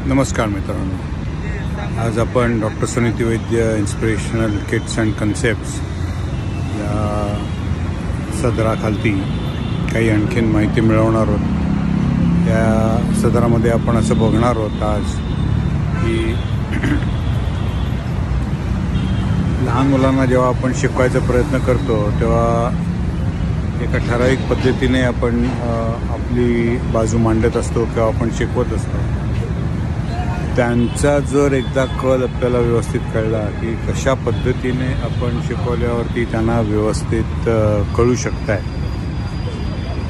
नमस्कार मित्रांनो, आज आपण doctor Suniti Vaidya inspirational kits and concepts या सदराखालती काही आणखीन माहिती मिळवणार आहोत। या सदरामध्ये आपण असं बघणार आहोत आज की लहान मुलांना जेव्हा आपण शिकवायचा प्रयत्न करतो तेव्हा एका ठराविक पद्धतीने आपण आपली बाजू मांडत असतो किंवा आपण शिकवत असतो। त्यांचा जर एकदा कल आपल्याला व्यवस्थित कळला की कशा पद्धतीने आपण शिकवल्यावरती त्यांना व्यवस्थित कळू शकत आहे,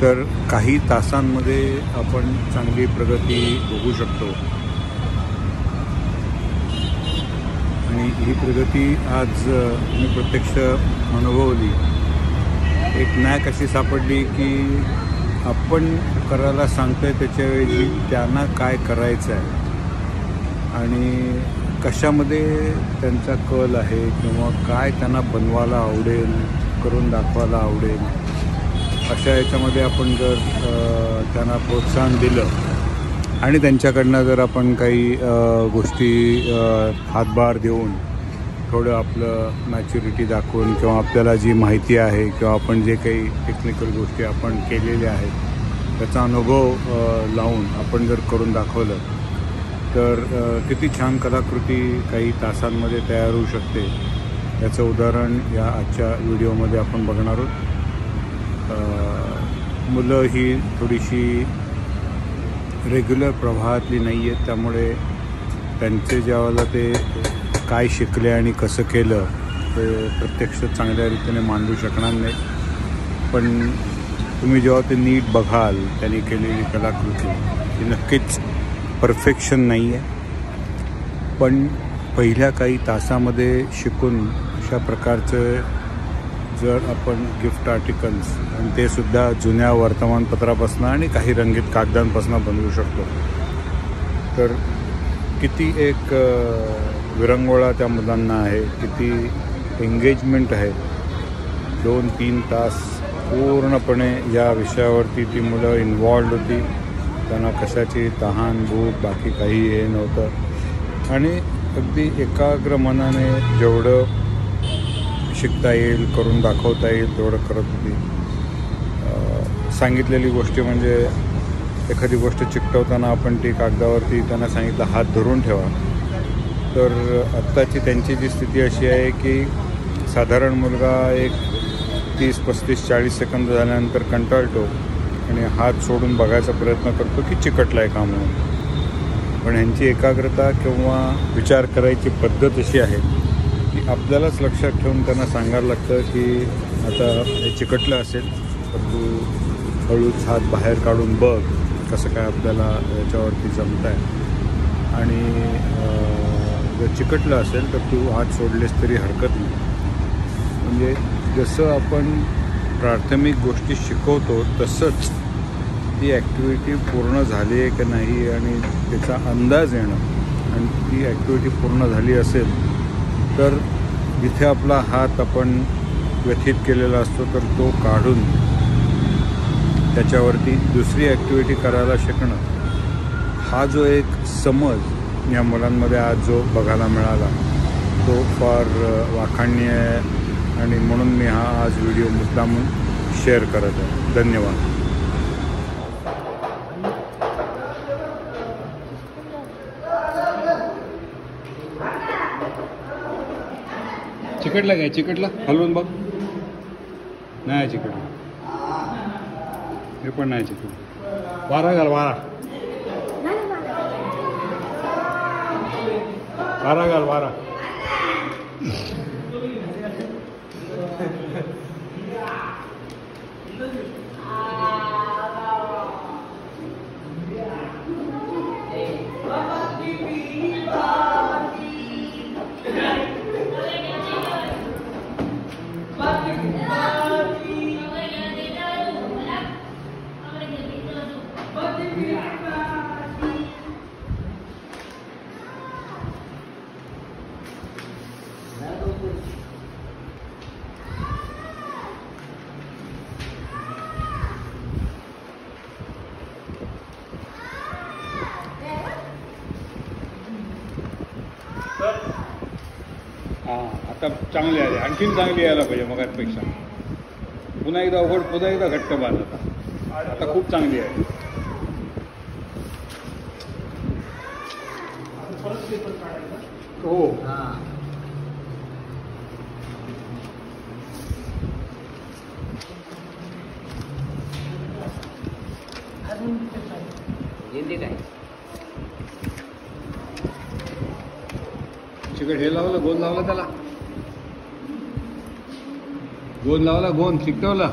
तर काही तासांमध्ये आपण चांगली प्रगती बघू शकतो। आणि ही प्रगती आज मी प्रत्यक्ष अनुभवली। एक नॅक अशी सापडली की आपण करायला सांगतोय त्याच्याऐवजी त्यांना काय करायचं आहे आणि कशामध्ये त्यांचा कल आहे किंवा काय त्यांना बनवायला आवडेल, करून दाखवायला आवडेल, अशा याच्यामध्ये आपण जर त्यांना प्रोत्साहन दिलं आणि त्यांच्याकडनं जर आपण काही गोष्टी हातभार देऊन थोडं आपलं मॅच्युरिटी दाखवून किंवा आपल्याला जी माहिती आहे किंवा आपण जे काही टेक्निकल गोष्टी आपण केलेल्या आहेत त्याचा अनुभव लावून आपण जर करून दाखवलं तर किती छान कलाकृती काही तासांमध्ये तयार होऊ शकते, याचं उदाहरण या आजच्या व्हिडिओमध्ये आपण बघणार आहोत। मुलं ही थोडीशी रेग्युलर प्रवाहातली नाही आहेत, त्यामुळे त्यांचे ज्यावेळेला ते काय शिकले आणि कसं केलं ते प्रत्यक्ष चांगल्या रीतीने मांडू शकणार नाही। पण तुम्ही जेव्हा ते नीट बघाल त्यांनी केलेली कलाकृती ती नक्कीच परफेक्शन नाही आहे, पण पहिल्या काही तासामध्ये शिकून अशा प्रकारचं जर आपण गिफ्ट आर्टिकल्स आणि ते सुद्धा जुन्या वर्तमानपत्रापासून आणि काही रंगीत कागदांपासून बनवू शकतो, तर किती एक विरंगुळा त्या मुलांना आहे, किती एंगेजमेंट आहे। 2-3 तास पूर्णपणे या विषयावरती ती मुलं इन्वॉल्ड होती। त्यांना कशाची तहान भूक बाकी काही हे नव्हतं आणि अगदी एकाग्र मनाने जेवढं शिकता येईल, करून दाखवता येईल तेवढं करत होती। सांगितलेली गोष्टी म्हणजे एखादी गोष्ट चिकटवताना आपण ती कागदावरती त्यांना सांगितलं हात धरून ठेवा, तर आत्ताची त्यांची जी स्थिती अशी आहे की साधारण मुलगा एक 30-35-40 सेकंद झाल्यानंतर कंटाळतो आणि हात सोडून बघायचा प्रयत्न करतो की चिकटला आहे का म्हणून। पण ह्यांची एकाग्रता किंवा विचार करायची पद्धत अशी आहे की आपल्यालाच लक्षात ठेवून त्यांना सांगायला लागतं की आता हे चिकटलं असेल तर तू हळूच हात बाहेर काढून बघ कसं काय आपल्याला याच्यावरती जमत आहे, आणि जर चिकटलं असेल तर तू हात सोडलेस तरी हरकत नाही। म्हणजे जसं आपण प्राथमिक गोष्टी शिकवतो तसंच ती ॲक्टिव्हिटी पूर्ण झाली आहे की नाही आणि त्याचा अंदाज येणं, आणि ती ॲक्टिव्हिटी पूर्ण झाली असेल तर जिथे आपला हात आपण व्यथित केलेला असतो तर तो काढून त्याच्यावरती दुसरी ॲक्टिव्हिटी करायला शिकणं, हा जो एक समज या मुलांमध्ये आज जो बघायला मिळाला तो फार वाखाणनीय आहे, आणि म्हणून मी हा आज व्हिडिओ मुद्दामून शेअर करत आहे। धन्यवाद। चिकटला काय? चिकटला हलवून बघ। नाही चिकटला, हे पण नाही चिकटला। वारा घाल, वारा वारा घाल, वारा। हां आता चांगली आली, आणखीन चांगली यायला पाहिजे मगापेक्षा. पुन्हा एकदा अवघड, पुन्हा एकदा घट्ट बांध. आता खूप चांगली आहे. हो चिकट हे लावलं, गोंद लावला, त्याला गोंद लावला, गोंद चिकटवला.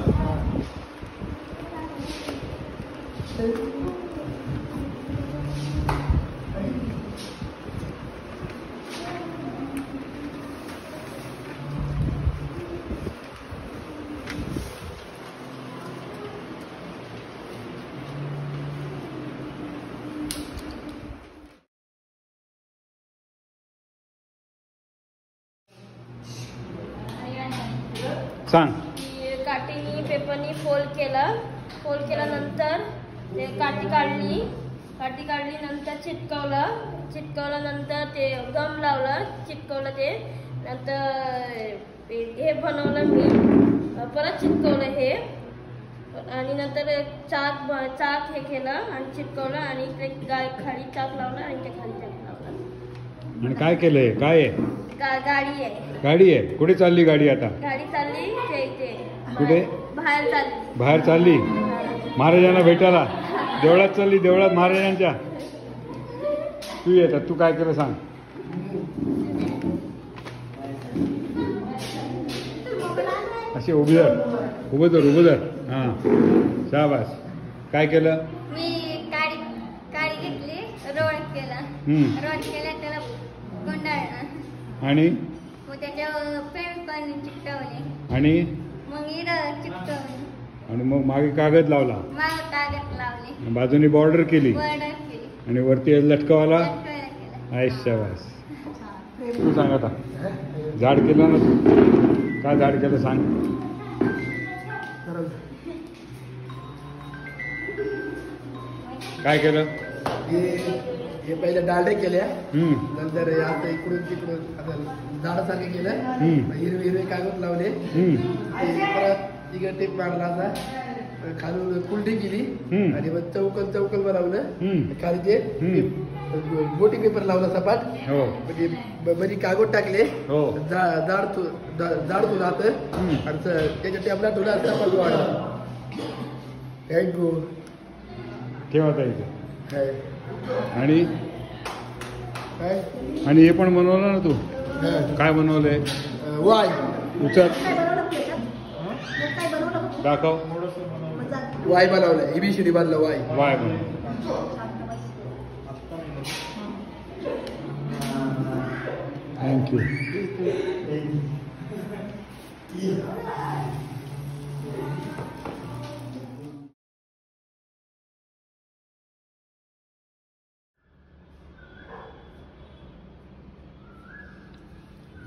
सांग. काठीनी पेपरनी फोल्ड केल्यानंतर ते काठी काढली नंतर चिटकवलं नंतर ते गम लावलं, चिटकवलं ते नंतर हे बनवलं मी, परत चिटकवलं हे आणि नंतर चाक हे केलं आणि चिटकवलं आणि इकडे खाली चाक लावलं आणि ते खाली चाक लावलं. आणि काय केलंय? काय आहे? गाडी आहे. गाडी आहे. कुठे चालली गाडी आता? गाडी चालली ते इथे कुठे? बाहेर चालली महाराजांना भेटायला. देवळात चालली, देवळात महाराजांच्या. तू येतात, तू काय केलं सांग. असे उभी धर. हां शाबास. काय केलं? मी काडी घेतली, रोल केला, त्याला गुंडाळलं आणि मग त्याच्यावर पेपर चिकटवले आणि मग चिकटवले आणि मग मागे कागद लावला, कागद लावले, बाजूनी बॉर्डर केली आणि वरती लटकवाला. आय शाबास. तू सांग आता. झाड केलं ना तू? काय झाड केलं सांग. काय केलं? हे पहिले डालडे केल्या, नंतर आता इकडून तिकडून आता झाडासारखे केलं, हिरवे कागद लावले, परत इकडे टेप मारला, असा खालून कुलटी केली आणि मग चौकल बनवलं. खाली ते मोठी पेपर लावला सपाट, म्हणजे बरी कागद टाकले, जाड तो जात आणि त्याच्या टेबला थोडा सपाट वाढला. थँक्यू. ठेवा इथे. आणि हे पण बनवलं ना तू? काय बनवलंय? वाय. उचल, दाखव. वाय बनवलंय, ABCD बनलं. वाय बनव. थँक्यू.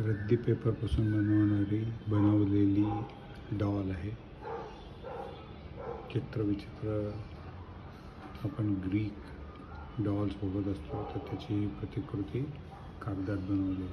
रद्दी पेपरपासून बनवलेली डॉल आहे. चित्रविचित्र आपण ग्रीक डॉल्स बघत असतो, तर त्याची प्रतिकृती कागदात बनवलेली.